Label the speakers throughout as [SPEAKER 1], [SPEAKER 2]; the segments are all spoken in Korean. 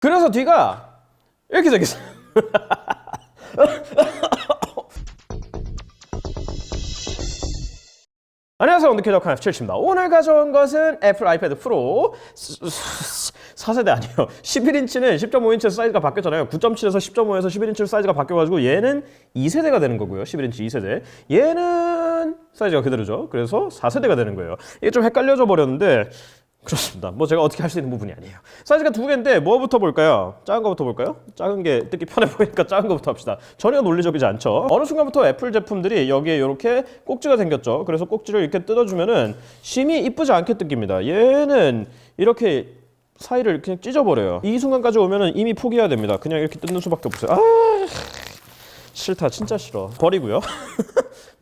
[SPEAKER 1] 그래서 뒤가 이렇게 생겼어요. 안녕하세요. 원더키더 F7입니다. 오늘 가져온 것은 애플 아이패드 프로 4세대 아니에요. 11인치는 10.5인치 사이즈가 바뀌었잖아요. 9.7에서 10.5에서 11인치 사이즈가 바뀌어가지고 얘는 2세대가 되는 거고요. 11인치 2세대. 얘는 사이즈가 그대로죠. 그래서 4세대가 되는 거예요. 이게 좀 헷갈려져 버렸는데 그렇습니다. 뭐 제가 어떻게 할 수 있는 부분이 아니에요. 사이즈가 두 개인데 뭐부터 볼까요? 작은 거부터 볼까요? 작은 게 뜯기 편해 보이니까 작은 거부터 합시다. 전혀 논리적이지 않죠. 어느 순간부터 애플 제품들이 여기에 이렇게 꼭지가 생겼죠. 그래서 꼭지를 이렇게 뜯어주면은 심이 이쁘지 않게 뜯깁니다. 얘는 이렇게 사이를 그냥 찢어버려요. 이 순간까지 오면은 이미 포기해야 됩니다. 그냥 이렇게 뜯는 수밖에 없어요. 싫다, 진짜 싫어. 버리고요.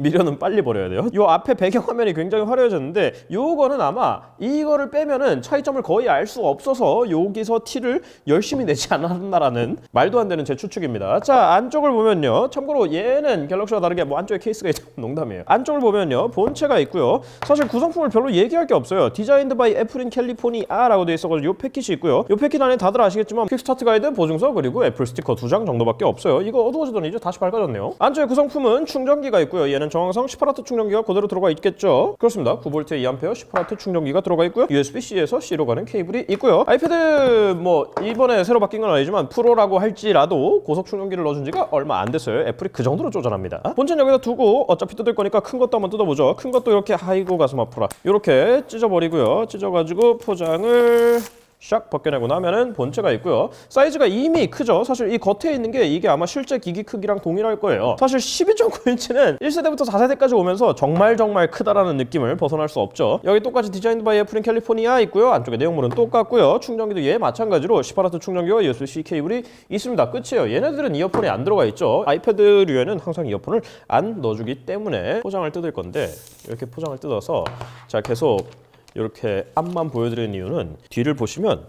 [SPEAKER 1] 미련은 빨리 버려야 돼요. 요 앞에 배경 화면이 굉장히 화려해졌는데 요거는 아마 이거를 빼면은 차이점을 거의 알 수가 없어서 여기서 티를 열심히 내지 않았나라는 말도 안 되는 제 추측입니다. 자, 안쪽을 보면요. 참고로 얘는 갤럭시와 다르게 뭐 안쪽에 케이스가 있다고 농담이에요. 안쪽을 보면요. 본체가 있고요. 사실 구성품을 별로 얘기할 게 없어요. 디자인드 바이 애플 인 캘리포니아라고 돼 있어가지고 요 패킷이 있고요. 요 패킷 안에 다들 아시겠지만 퀵스타트 가이드, 보증서, 그리고 애플 스티커 2장 정도밖에 없어요. 이거 어두워지더니 이제 다시 밝아졌네요. 안쪽에 구성품은 충전기가 있고요. 얘는 정황상 18W 충전기가 그대로 들어가 있겠죠. 그렇습니다. 9V에 2A 18W 충전기가 들어가 있고요. USB-C에서 C로 가는 케이블이 있고요. 아이패드 뭐 이번에 새로 바뀐 건 아니지만 프로라고 할지라도 고속 충전기를 넣어준 지가 얼마 안 됐어요. 애플이 그 정도로 쪼잔합니다. 본체는 여기다 두고 어차피 뜯을 거니까 큰 것도 한번 뜯어보죠. 큰 것도 이렇게 아이고 가슴 아프라 이렇게 찢어버리고요. 찢어가지고 포장을 샥 벗겨내고 나면은 본체가 있고요. 사이즈가 이미 크죠. 사실 이 겉에 있는 게 이게 아마 실제 기기 크기랑 동일할 거예요. 사실 12.9인치는 1세대부터 4세대까지 오면서 정말 크다라는 느낌을 벗어날 수 없죠. 여기 똑같이 디자인드 바이 애플 인 캘리포니아 있고요. 안쪽에 내용물은 똑같고요. 충전기도 얘 마찬가지로 18W 충전기와 USB-C 케이블이 있습니다. 끝이에요. 얘네들은 이어폰이 안 들어가 있죠. 아이패드류에는 항상 이어폰을 안 넣어주기 때문에 포장을 뜯을 건데 이렇게 포장을 뜯어서 자 계속 이렇게 앞만 보여드리는 이유는 뒤를 보시면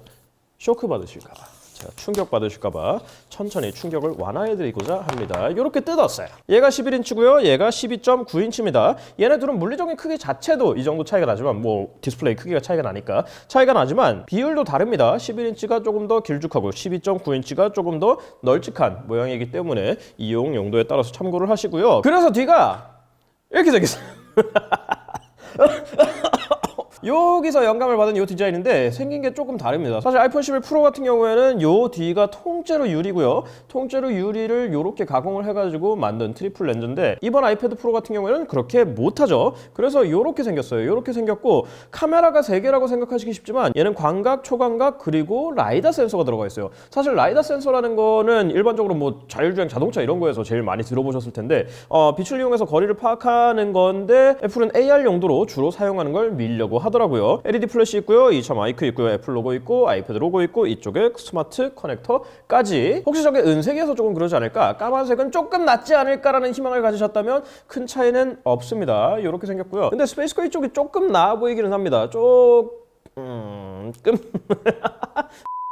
[SPEAKER 1] 쇼크 받으실까봐, 제가 충격 받으실까봐 천천히 충격을 완화해드리고자 합니다. 이렇게 뜯었어요. 얘가 11인치고요. 얘가 12.9인치입니다. 얘네들은 물리적인 크기 자체도 이 정도 차이가 나지만 뭐 디스플레이 크기가 차이가 나니까 차이가 나지만 비율도 다릅니다. 11인치가 조금 더 길쭉하고 12.9인치가 조금 더 널찍한 모양이기 때문에 이용 용도에 따라서 참고를 하시고요. 그래서 뒤가 이렇게 생겼어요. 여기서 영감을 받은 이 디자인인데 생긴 게 조금 다릅니다. 사실 아이폰 11 프로 같은 경우에는 요 뒤가 통째로 유리고요. 통째로 유리를 이렇게 가공을 해가지고 만든 트리플 렌즈인데 이번 아이패드 프로 같은 경우에는 그렇게 못하죠. 그래서 이렇게 생겼어요. 이렇게 생겼고 카메라가 3개라고 생각하시기 쉽지만 얘는 광각, 초광각, 그리고 라이다 센서가 들어가 있어요. 사실 라이다 센서라는 거는 일반적으로 뭐 자율주행 자동차 이런 거에서 제일 많이 들어보셨을 텐데 빛을 이용해서 거리를 파악하는 건데 애플은 AR 용도로 주로 사용하는 걸 밀려고 하더라고요. LED 플래시 있고요. 2차 마이크 있고요. 애플 로고 있고 아이패드 로고 있고 이쪽에 스마트 커넥터까지. 혹시 저게 은색이어서 조금 그러지 않을까? 까만색은 조금 낫지 않을까라는 희망을 가지셨다면 큰 차이는 없습니다. 이렇게 생겼고요. 근데 스페이스코 이쪽이 조금 나아 보이기는 합니다.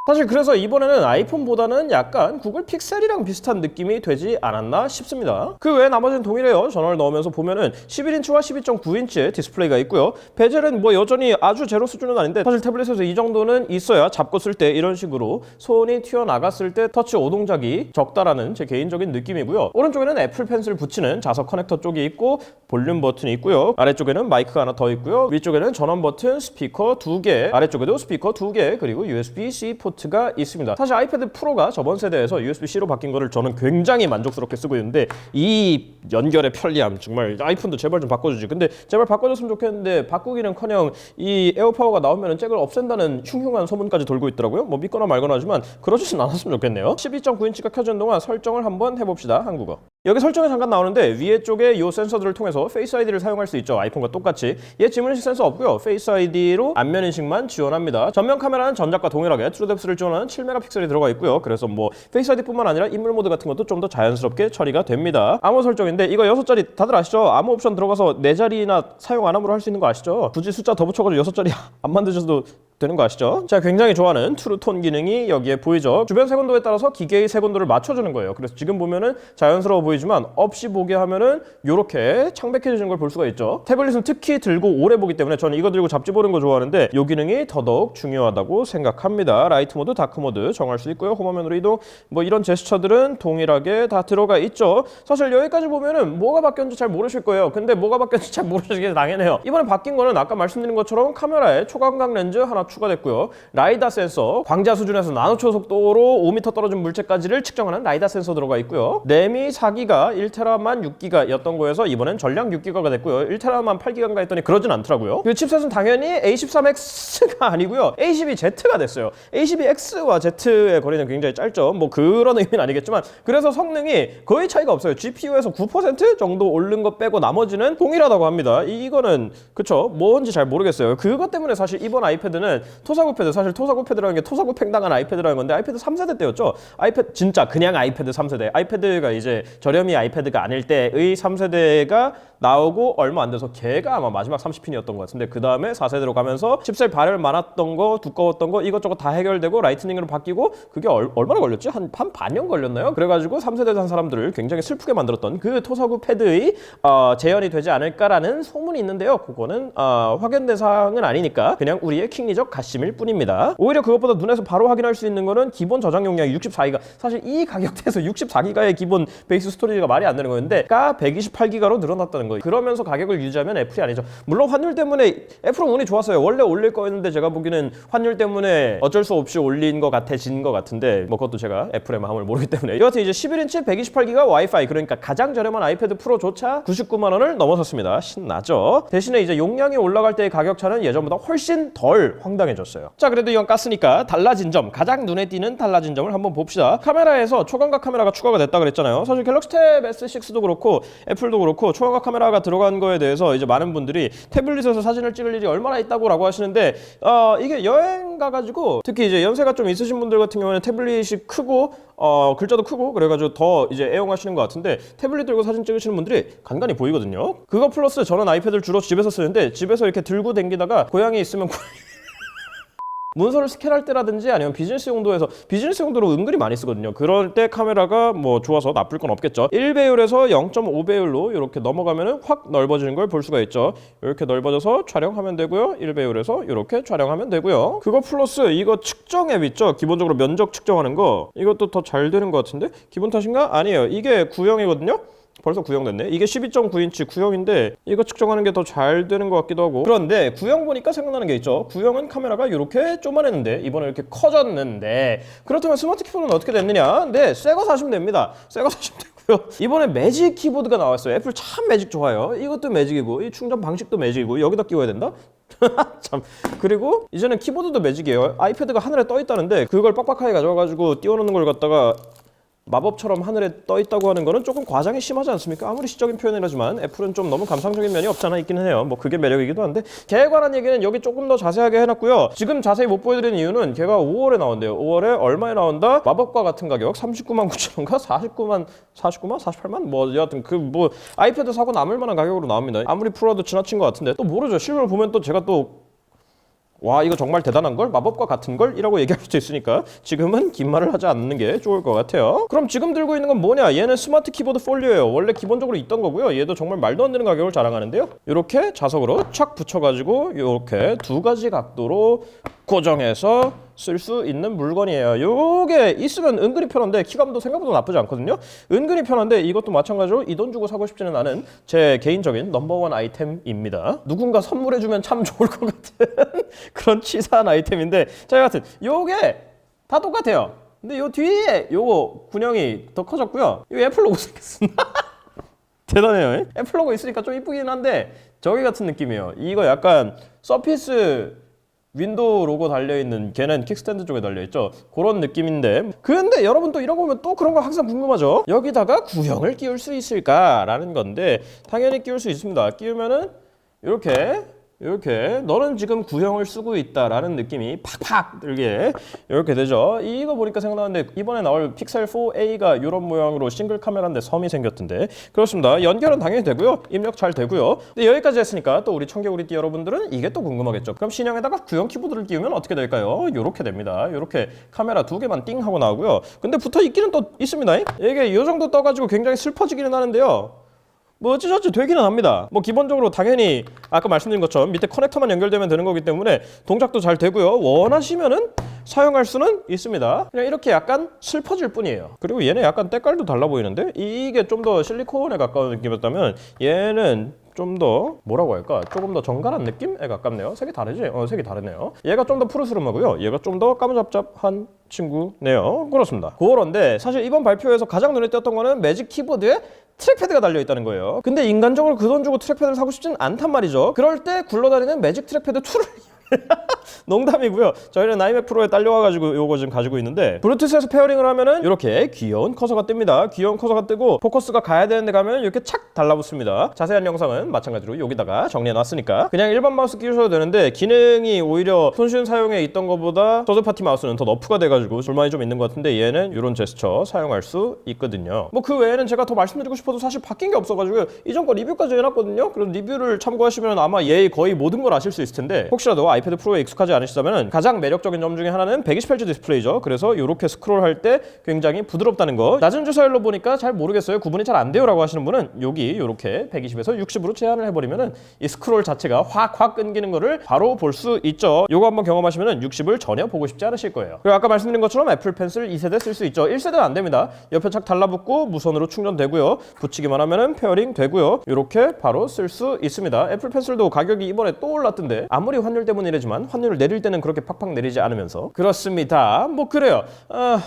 [SPEAKER 1] 사실 그래서 이번에는 아이폰보다는 약간 구글 픽셀이랑 비슷한 느낌이 되지 않았나 싶습니다. 그 외에 나머지는 동일해요. 전원을 넣으면서 보면은 11인치와 12.9인치의 디스플레이가 있고요. 베젤은 뭐 여전히 아주 제로 수준은 아닌데 사실 태블릿에서 이 정도는 있어야 잡고 쓸 때 이런 식으로 손이 튀어나갔을 때 터치 오동작이 적다라는 제 개인적인 느낌이고요. 오른쪽에는 애플 펜슬 붙이는 자석 커넥터 쪽이 있고 볼륨 버튼이 있고요. 아래쪽에는 마이크가 하나 더 있고요. 위쪽에는 전원 버튼, 스피커 2개, 아래쪽에도 스피커 2개, 그리고 USB-C 포트가 있습니다. 사실 아이패드 프로가 저번 세대에서 USB-C로 바뀐 거를 저는 굉장히 만족스럽게 쓰고 있는데 이 연결의 편리함 정말 아이폰도 제발 좀 바꿔주지. 근데 제발 바꿔줬으면 좋겠는데 바꾸기는커녕 이 에어파워가 나오면 잭을 없앤다는 흉흉한 소문까지 돌고 있더라고요. 뭐 믿거나 말거나 하지만 그러지는 않았으면 좋겠네요. 12.9인치가 켜지는 동안 설정을 한번 해봅시다. 한국어. 여기 설정이 잠깐 나오는데 위에 쪽에 이 센서들을 통해서 페이스 아이디를 사용할 수 있죠. 아이폰과 똑같이. 얘 지문인식 센서 없고요. 페이스 아이디로 안면 인식만 지원합니다. 전면 카메라는 전작과 동일하게 트루뎁스를 지원하는 7메가픽셀이 들어가 있고요. 그래서 뭐 페이스 아이디뿐만 아니라 인물 모드 같은 것도 좀 더 자연스럽게 처리가 됩니다. 암호 설정인데 이거 6자리 다들 아시죠? 암호 옵션 들어가서 4자리나 사용 안 함으로 할 수 있는 거 아시죠? 굳이 숫자 더 붙여가지고 6자리 안 만드셔도 되는 거 아시죠? 자, 굉장히 좋아하는 트루톤 기능이 여기에 보이죠. 주변 색온도에 따라서 기계의 색온도를 맞춰주는 거예요. 그래서 지금 보면은 자연스러워 보이지만 없이 보게 하면은 이렇게 창백해지는 걸 볼 수가 있죠. 태블릿은 특히 들고 오래 보기 때문에 저는 이거 들고 잡지 보는 거 좋아하는데 이 기능이 더더욱 중요하다고 생각합니다. 라이트 모드, 다크 모드 정할 수 있고요. 홈화면으로 이동, 뭐 이런 제스처들은 동일하게 다 들어가 있죠. 사실 여기까지 보면은 뭐가 바뀌었는지 잘 모르실 거예요. 근데 뭐가 바뀌었는지 잘 모르시게 당연해요. 이번에 바뀐 거는 아까 말씀드린 것처럼 카메라에 초광각 렌즈 하나 추가됐고요. 라이다 센서, 광자 수준에서 나노초 속도로 5m 떨어진 물체까지를 측정하는 라이다 센서 들어가 있고요. 램이 4기가 1테라만 6기가였던 거에서 이번엔 전량 6기가가 됐고요. 1테라만 8기가인가 했더니 그러진 않더라고요. 그 칩셋은 당연히 A13X가 아니고요. A12Z가 됐어요. A12X와 Z의 거리는 굉장히 짧죠. 뭐 그런 의미는 아니겠지만 그래서 성능이 거의 차이가 없어요. GPU에서 9% 정도 오른 거 빼고 나머지는 동일하다고 합니다. 이거는 그쵸? 뭔지 잘 모르겠어요. 그것 때문에 사실 이번 아이패드는 토사구 패드, 사실 토사구 패드라는 게 토사구 팽당한 아이패드라는 건데 아이패드 3세대 때였죠. 아이패드 진짜 그냥 아이패드 3세대. 아이패드가 이제 저렴이 아이패드가 아닐 때의 3세대가 나오고 얼마 안 돼서 걔가 아마 마지막 30핀이었던 것 같은데 그 다음에 4세대로 가면서 칩셋 발열 많았던 거, 두꺼웠던 거 이것저것 다 해결되고 라이트닝으로 바뀌고 그게 얼마나 걸렸지? 한 반년 걸렸나요? 그래가지고 3세대 산 사람들을 굉장히 슬프게 만들었던 그 토사구 패드의 재현이 되지 않을까라는 소문이 있는데요. 그거는 확연된 사항은 아니니까 그냥 우리의 킹리적 가심일 뿐입니다. 오히려 그것보다 눈에서 바로 확인할 수 있는 거는 기본 저장 용량이 64기가. 사실 이 가격대에서 64기가의 기본 베이스 스토리지가 말이 안 되는 거였는데 가 128기가로 늘어났다는 거예요. 그러면서 가격을 유지하면 애플이 아니죠. 물론 환율 때문에 애플은 운이 좋았어요. 원래 올릴 거였는데 제가 보기에는 환율 때문에 어쩔 수 없이 올린 것 같아진 것 같은데 뭐 그것도 제가 애플의 마음을 모르기 때문에 여하튼 이제 11인치 128기가 와이파이 그러니까 가장 저렴한 아이패드 프로조차 99만 원을 넘어섰습니다. 신나죠? 대신에 이제 용량이 올라갈 때의 가격 차는 예전보다 훨씬 덜 황당해졌어요. 자, 그래도 이건 깠으니까 달라진 점, 가장 눈에 띄는 달라진 점을 한번 봅시다. 카메라에서 초광각 카메라가 추가가 됐다 그랬잖아요. 사실 갤럭시 탭 S6도 그렇고 애플도 그렇고 초광각 카메라가 들어간 거에 대해서 이제 많은 분들이 태블릿에서 사진을 찍을 일이 얼마나 있다고 라고 하시는데 이게 여행 가가지고 특히 이제 연세가 좀 있으신 분들 같은 경우에는 태블릿이 크고 글자도 크고 그래가지고 더 이제 애용하시는 것 같은데 태블릿 들고 사진 찍으시는 분들이 간간히 보이거든요. 그거 플러스 저는 아이패드를 주로 집에서 쓰는데 집에서 이렇게 들고 댕기다가 고양이 있으면 문서를 스캔할 때라든지 아니면 비즈니스 용도에서 비즈니스 용도로 은근히 많이 쓰거든요. 그럴 때 카메라가 뭐 좋아서 나쁠 건 없겠죠. 1배율에서 0.5배율로 이렇게 넘어가면은 확 넓어지는 걸 볼 수가 있죠. 이렇게 넓어져서 촬영하면 되고요. 1배율에서 이렇게 촬영하면 되고요. 그거 플러스 이거 측정 앱 있죠. 기본적으로 면적 측정하는 거. 이것도 더 잘 되는 것 같은데 기분 탓인가? 아니에요. 이게 구형이거든요. 벌써 구형됐네. 이게 12.9인치 구형인데 이거 측정하는 게 더 잘 되는 것 같기도 하고. 그런데 구형 보니까 생각나는 게 있죠. 구형은 카메라가 이렇게 쪼만했는데 이번에 이렇게 커졌는데 그렇다면 스마트 키보드는 어떻게 됐느냐? 네, 새 거 사시면 됩니다. 새 거 사시면 되고요. 이번에 매직 키보드가 나왔어요. 애플 참 매직 좋아요. 이것도 매직이고 이 충전 방식도 매직이고 여기다 끼워야 된다? 참. 그리고 이제는 키보드도 매직이에요. 아이패드가 하늘에 떠 있다는데 그걸 빡빡하게 가져와가지고 띄워놓는 걸 갖다가 마법처럼 하늘에 떠 있다고 하는 거는 조금 과장이 심하지 않습니까? 아무리 시적인 표현이라지만 애플은 좀 너무 감상적인 면이 없지 않아 있기는 해요. 뭐 그게 매력이기도 한데 걔에 관한 얘기는 여기 조금 더 자세하게 해놨고요. 지금 자세히 못 보여드리는 이유는 걔가 5월에 나온대요. 5월에 얼마에 나온다? 마법과 같은 가격 39만 9천 원가? 49만? 48만? 뭐 여하튼 그 뭐 아이패드 사고 남을 만한 가격으로 나옵니다. 아무리 프로도 지나친 것 같은데 또 모르죠. 실물 보면 또 제가 또 와 이거 정말 대단한 걸? 마법과 같은 걸? 이라고 얘기할 수도 있으니까 지금은 긴 말을 하지 않는 게 좋을 것 같아요. 그럼 지금 들고 있는 건 뭐냐? 얘는 스마트 키보드 폴리오예요. 원래 기본적으로 있던 거고요. 얘도 정말 말도 안 되는 가격을 자랑하는데요. 이렇게 자석으로 착 붙여가지고 이렇게 두 가지 각도로 고정해서 쓸 수 있는 물건이에요. 요게 있으면 은근히 편한데 키감도 생각보다 나쁘지 않거든요. 은근히 편한데 이것도 마찬가지로 이 돈 주고 사고 싶지는 않은 제 개인적인 넘버원 아이템입니다. 누군가 선물해주면 참 좋을 것 같은 그런 치사한 아이템인데 자 여하튼 요게 다 똑같아요. 근데 요 뒤에 요거 군형이 더 커졌고요. 이 애플 로고 생겼습니다. 대단해요. 애플 로고 있으니까 좀 이쁘긴 한데 저기 같은 느낌이에요. 이거 약간 서피스 윈도우 로고 달려있는 걔는 킥스탠드 쪽에 달려있죠. 그런 느낌인데 근데 여러분 또 이런 거 보면 또 그런 거 항상 궁금하죠. 여기다가 구형을 끼울 수 있을까라는 건데 당연히 끼울 수 있습니다. 끼우면은 이렇게 이렇게 너는 지금 구형을 쓰고 있다라는 느낌이 팍팍 들게 이렇게 되죠. 이거 보니까 생각나는데 이번에 나올 픽셀 4a가 이런 모양으로 싱글 카메라인데 섬이 생겼던데 그렇습니다. 연결은 당연히 되고요. 입력 잘 되고요. 근데 여기까지 했으니까 또 우리 청개구리띠 여러분들은 이게 또 궁금하겠죠. 그럼 신형에다가 구형 키보드를 끼우면 어떻게 될까요? 이렇게 됩니다. 이렇게 카메라 2개만 띵 하고 나오고요. 근데 붙어 있기는 또 있습니다. 이게 이 정도 떠가지고 굉장히 슬퍼지기는 하는데요. 뭐 어찌저찌 되기는 합니다. 뭐 기본적으로 당연히 아까 말씀드린 것처럼 밑에 커넥터만 연결되면 되는 거기 때문에 동작도 잘 되고요. 원하시면은 사용할 수는 있습니다. 그냥 이렇게 약간 슬퍼질 뿐이에요. 그리고 얘는 약간 때깔도 달라 보이는데 이게 좀 더 실리콘에 가까운 느낌이었다면 얘는 좀 더 뭐라고 할까? 조금 더 정갈한 느낌에 가깝네요. 색이 다르지? 색이 다르네요. 얘가 좀 더 푸르스름하고요. 얘가 좀 더 까무잡잡한 친구네요. 그렇습니다. 그런데 사실 이번 발표에서 가장 눈에 띄었던 거는 매직 키보드에 트랙패드가 달려있다는 거예요. 근데 인간적으로 그 돈 주고 트랙패드를 사고 싶진 않단 말이죠. 그럴 때 굴러다니는 매직 트랙패드 2를 농담이고요. 저희는 아이맥 프로에 딸려와가지고 요거 지금 가지고 있는데 블루투스에서 페어링을 하면은 이렇게 귀여운 커서가 뜹니다. 귀여운 커서가 뜨고 포커스가 가야 되는데 가면 이렇게 착 달라붙습니다. 자세한 영상은 마찬가지로 여기다가 정리해놨으니까 그냥 일반 마우스 끼우셔도 되는데 기능이 오히려 손쉬운 사용에 있던 것보다 서드파티 마우스는 더 너프가 돼가지고 불만이 좀 있는 것 같은데 얘는 이런 제스처 사용할 수 있거든요. 뭐 그 외에는 제가 더 말씀드리고 싶어도 사실 바뀐 게 없어가지고 이전 거 리뷰까지 해놨거든요. 그럼 리뷰를 참고하시면 아마 얘 거의 모든 걸 아실 수 있을 텐데 혹시라도 아이패드 프로에 익숙하지 않으시다면 가장 매력적인 점 중에 하나는 128Hz 디스플레이죠. 그래서 이렇게 스크롤할 때 굉장히 부드럽다는 거. 낮은 주사율로 보니까 잘 모르겠어요. 구분이 잘 안 돼요라고 하시는 분은 여기 이렇게 120에서 60으로 제한을 해버리면은 이 스크롤 자체가 확 끊기는 거를 바로 볼 수 있죠. 요거 한번 경험하시면은 60을 전혀 보고 싶지 않으실 거예요. 그리고 아까 말씀드린 것처럼 애플 펜슬 2세대 쓸 수 있죠. 1세대는 안 됩니다. 옆에 착 달라붙고 무선으로 충전되고요. 붙이기만 하면은 페어링 되고요. 이렇게 바로 쓸 수 있습니다. 애플 펜슬도 가격이 이번에 또 올랐던데 아무리 환율 때문이라지만 환율을 내릴 때는 그렇게 팍팍 내리지 않으면서 그렇습니다. 뭐 그래요.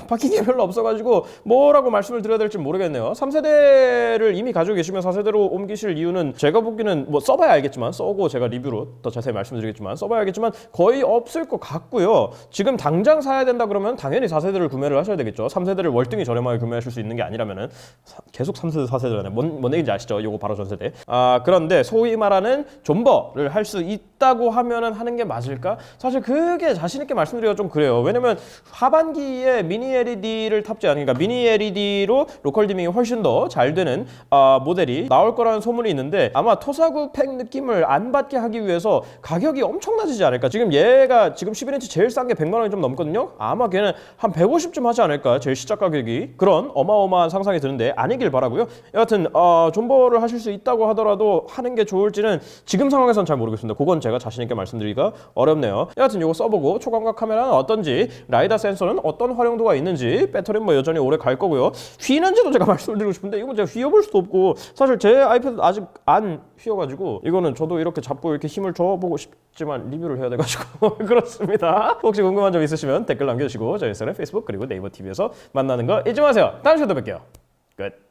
[SPEAKER 1] 바뀐 게 별로 없어가지고 뭐라고 말씀을 드려야 될지 모르겠네요. 3세대를 이미 가지고 계시면 4세대로 옮기실 이유는 제가 보기에는 뭐 써봐야 알겠지만 써고 제가 리뷰로 더 자세히 말씀드리겠지만 써봐야 알겠지만 거의 없을 것 같고요. 지금 당장 사야 된다 그러면 당연히 4세대를 구매를 하셔야 되겠죠. 3세대를 월등히 저렴하게 구매하실 수 있는 게 아니라면은 계속 3세대 4세대라네. 뭔 얘기인지 아시죠? 요거 바로 전세대. 그런데 소위 말하는 존버를 할 수 있다고 하면은 하는 게 맞을까? 사실 그게 자신 있게 말씀드리기가 좀 그래요. 왜냐면 하반기에 미니 LED를 탑재한 그러니까 미니 LED로 로컬 디밍이 훨씬 더 잘 되는 모델이 나올 거라는 소문이 있는데 아마 토사구 팩 느낌을 안 받게 하기 위해서 가격이 엄청 낮아지지 않을까? 지금 얘가 지금 11인치 제일 싼 게 100만 원이 좀 넘거든요. 아마 걔는 한 150쯤 하지 않을까? 제일 시작 가격이. 그런 어마어마한 상상이 드는데 아니길 바라고요. 여하튼 존버를 하실 수 있다고 하더라도 하는 게 좋을지는 지금 상황에선 잘 모르겠습니다. 그건 제가 자신 있게 말씀드리기가 어렵네요. 여하튼 이거 써보고 초광각 카메라는 어떤지, 라이다 센서는 어떤 활용도가 있는지, 배터리는 뭐 여전히 오래 갈 거고요. 휘는지도 제가 말씀을 드리고 싶은데 이건 제가 휘어볼 수도 없고 사실 제 아이패드 아직 안 휘어가지고 이거는 저도 이렇게 잡고 이렇게 힘을 줘보고 싶지만 리뷰를 해야 돼가지고 그렇습니다. 혹시 궁금한 점 있으시면 댓글 남겨주시고 저희 인스타그램, 페이스북 그리고 네이버 TV에서 만나는 거 잊지 마세요. 다음 시간에 또 뵐게요. 끝.